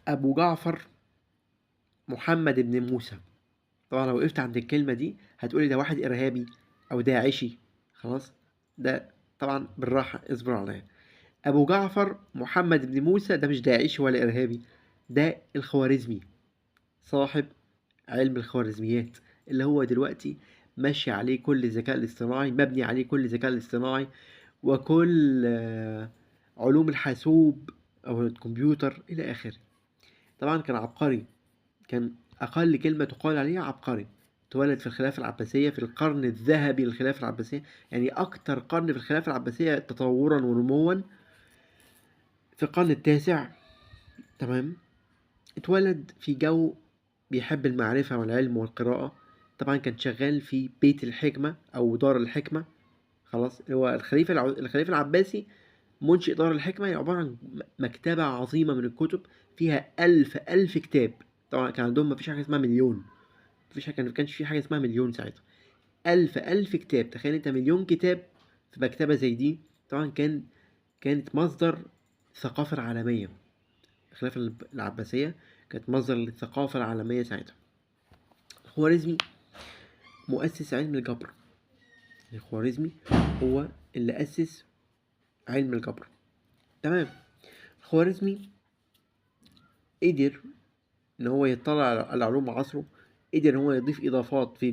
أبو جعفر محمد بن موسى. طبعا لو وقفت عند الكلمة دي هتقولي ده واحد إرهابي أو داعشي. خلاص، ده طبعا بالراحة، اصبر عليا. أبو جعفر محمد بن موسى ده مش داعشي ولا إرهابي، ده الخوارزمي، صاحب علم الخوارزميات اللي هو دلوقتي ماشي عليه كل الذكاء الاصطناعي، مبني عليه كل الذكاء الاصطناعي وكل علوم الحاسوب أو الكمبيوتر إلى آخره. طبعا كان عبقري، كان أقل كلمة تقال عليه عبقري. اتولد في الخلافة العباسية في القرن الذهبي للخلافة العباسية، يعني أكتر قرن في الخلافة العباسية تطورا ونموا، في القرن التاسع. تمام. اتولد في جو بيحب المعرفة والعلم والقراءة. طبعا كان شغال في بيت الحكمة أو دار الحكمة. خلاص، هو الخليفة العباسي منشئ دار الحكمة، هي عبارة عن مكتبة عظيمة من الكتب، فيها ألف كتاب. طبعا كان عندهم مفيش حاجة اسمها مليون، مفيش حاجة، كانش في حاجة اسمها مليون ساعتها. ألف كتاب، تخيل أنت مليون كتاب في مكتبة زي دي. طبعا كانت مصدر الثقافة العالمية. الخلافة العباسية كانت مصدر للثقافة العالمية ساعتها. الخوارزمي مؤسس علم الجبر. الخوارزمي هو اللي أسس علم الجبر. تمام. الخوارزمي قدر إن هو يطلع على علوم عصره، قدر إن هو يضيف إضافات في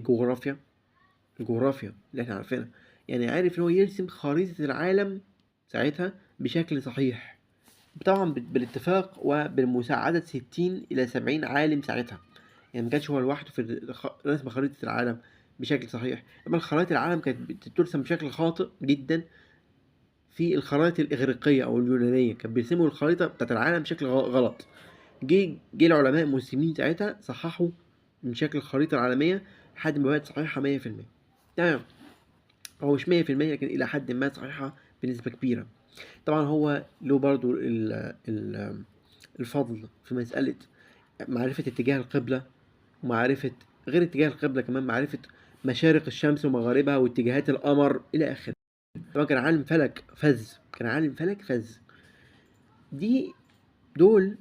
الجغرافيا اللي إحنا عارفينها. يعني عارف إن هو يرسم خريطة العالم ساعتها بشكل صحيح، طبعا بالاتفاق وبالمساعدة 60 إلى 70 عالم ساعتها. يعني مكانش هو لوحده في رسم خريطة العالم بشكل صحيح. أما خرائط العالم كانت بترسم بشكل خاطئ جدا في الخرائط الإغريقية أو اليونانية، كانوا بيرسموا الخريطة بتاعت العالم بشكل غلط. جه العلماء المسلمين ساعتها صححوا من شكل الخريطة العالمية لحد ما بقت صحيحة 100%. تمام. هو مش 100% لكن إلى حد ما صحيحة بنسبة كبيرة. طبعا هو له برضو الفضل في مسألة معرفة اتجاه القبلة، ومعرفة غير اتجاه القبلة كمان معرفة مشارق الشمس ومغاربها واتجاهات القمر إلى آخره. طبعا كان عالم فلك فذ. دول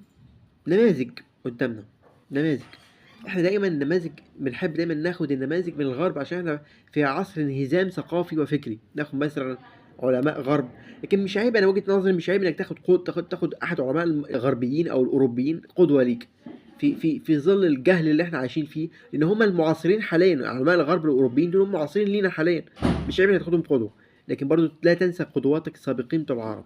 نماذج قدامنا، نماذج. احنا دايما بنحب دايما ناخد النماذج من الغرب عشان احنا في عصر انهزام ثقافي وفكري. ناخد مثلا علماء غرب، لكن مش عيب، انا وجهة نظري مش عيب انك تاخد احد علماء الغربيين او الاوروبيين قدوة ليك في ظل الجهل اللي احنا عايشين فيه، لان هم المعاصرين حاليا. علماء الغرب الاوروبيين دول هم معاصرين لينا حاليا، مش عيب انك تاخدهم قدوة، لكن برضو لا تنسى قدواتك السابقين بتوع العرب.